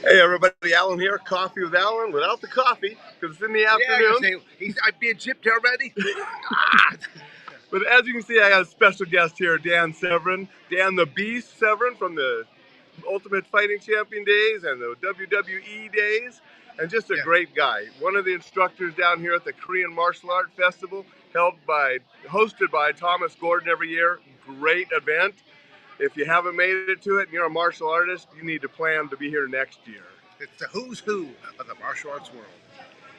Hey everybody, Alan here. Coffee with Alan without the coffee because it's in the afternoon. I'm being chipped already. But as you can see, I got a special guest here, Dan Severn. Dan the Beast Severn from the Ultimate Fighting Champion days and the WWE days. And just a great guy. One of the instructors down here at the Korean Martial Art Festival, hosted by Thomas Gordon every year. Great event. If you haven't made it to it and you're a martial artist, you need to plan to be here next year. It's the who's who of the martial arts world.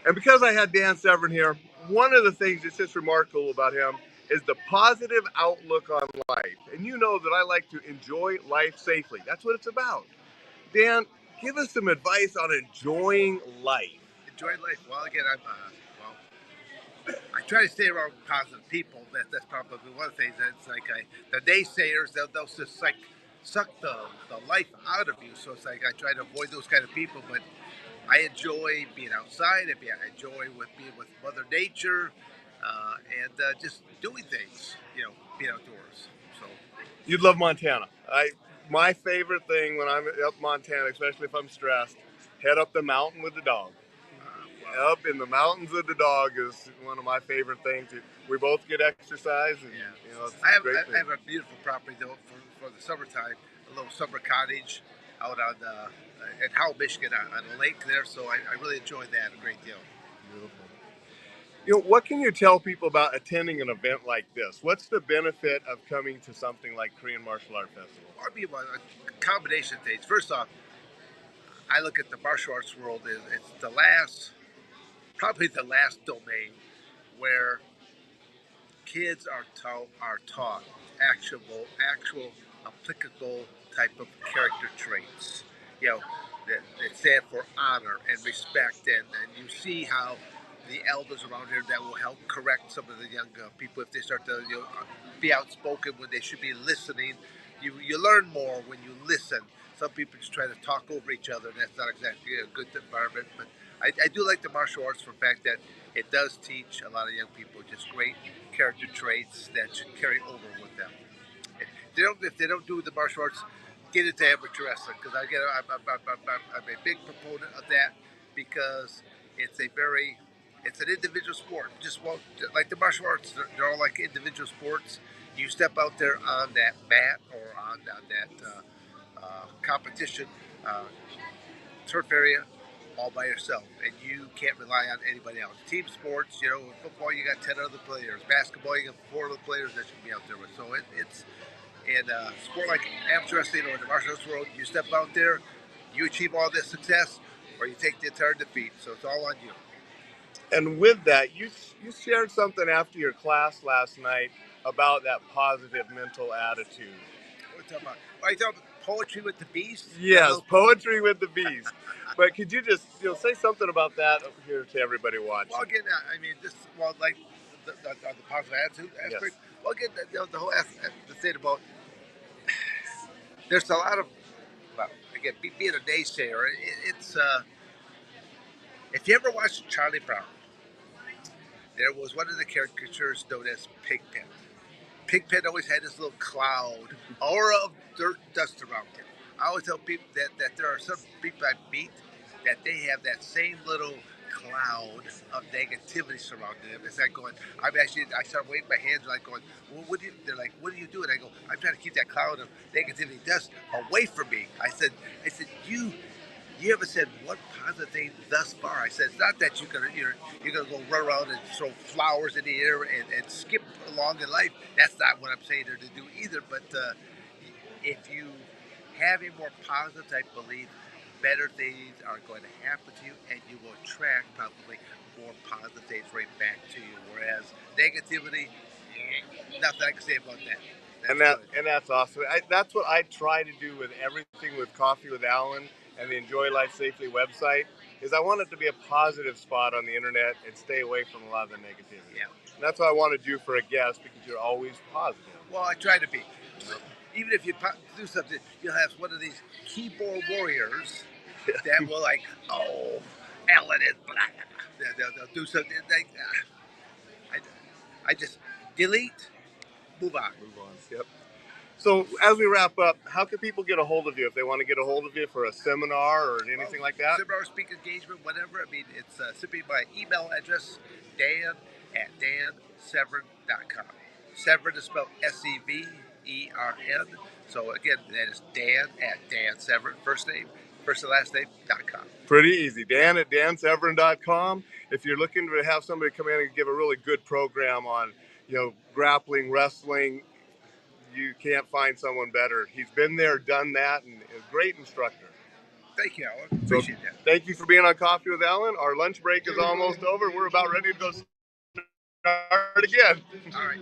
And because I had Dan Severn here, one of the things that's just remarkable about him is the positive outlook on life. And you know that I like to enjoy life safely. That's what it's about. Dan, give us some advice on enjoying life. Enjoying life. Well, again, I try to stay around positive people. That's probably one of the things. It's like the naysayers, they'll just like suck the life out of you. So it's like I try to avoid those kind of people. But I enjoy being outside. I enjoy being with Mother Nature, and just doing things. Being outdoors. So you'd love Montana. My favorite thing when I'm up Montana, especially if I'm stressed, head up the mountain with the dog. Up in the mountains with the dog is one of my favorite things. We both get exercise. And, I have a beautiful property though for the summertime, a little summer cottage out on in Howell, Michigan, on a lake there. So I really enjoy that a great deal. Beautiful. What can you tell people about attending an event like this? What's the benefit of coming to something like Korean Martial Art Festival? I mean, a combination of things. First off, I look at the martial arts world as it's probably the last domain where kids are taught actual applicable type of character traits. That stand for honor and respect, and you see how the elders around here that will help correct some of the young people if they start to be outspoken when they should be listening. You learn more when you listen. Some people just try to talk over each other, and that's not exactly a good environment. But I do like the martial arts for the fact that it does teach a lot of young people just great character traits that should carry over with them. If they don't do the martial arts, get into amateur wrestling because I'm a big proponent of that because it's an individual sport. Like the martial arts, they're all like individual sports. You step out there on that mat or on that competition turf area all by yourself, and you can't rely on anybody else. Team sports, in football you got 10 other players. Basketball you got 4 other players that you can be out there with. So it's in a sport like amateur wrestling or the martial arts world, you step out there, you achieve all this success, or you take the entire defeat. So it's all on you. And with that, you shared something after your class last night about that positive mental attitude. What are you talking about? Are you talking about poetry with the beast? Yes, poetry with the beast. But could you just say something about that over here to everybody watching? Well, again, I mean, like the positive attitude aspect. Yes. Well, again, the whole the thing about there's a lot of again being a naysayer. It's if you ever watched Charlie Brown, there was one of the caricatures known as Pigpen. Pigpen always had this little cloud, aura of dirt and dust around him. I always tell people that there are some people I meet that they have that same little cloud of negativity surrounding them. It's like going, I start waving my hands like going, well, they're like, what are you doing? I go, I'm trying to keep that cloud of negativity dust away from me. I said, you haven't said one positive thing thus far. I said, it's not that you're gonna go run around and throw flowers in the air and skip along in life. That's not what I'm saying there to do either. But if you have a more positive type belief, better things are going to happen to you, and you will attract probably more positive things right back to you. Whereas negativity, nothing I can say about that. And that's awesome. That's what I try to do with everything with Coffee with Alan and the Enjoy Life Safely website. Is I want it to be a positive spot on the internet and stay away from a lot of the negativity. Yeah. And that's what I want to do for a guest because you're always positive. Well, I try to be. Even if you do something, you'll have one of these keyboard warriors that will like, oh, Alain is black. They'll do something like, I just delete, move on. Yep. So as we wrap up, how can people get a hold of you if they want to get a hold of you for a seminar or anything like that? Seminar, speak engagement, whatever. I mean, it's simply my email address, dan@dansevern.com. Severn is spelled Severn. So again, that is Dan@dansevern, first and last name.com. Pretty easy. Dan@dansevern.com. If you're looking to have somebody come in and give a really good program on, grappling, wrestling, you can't find someone better. He's been there, done that, and is a great instructor. Thank you, Alan. Appreciate that. Thank you for being on Coffee with Alan. Our lunch break is almost over. We're about ready to go start again. All right.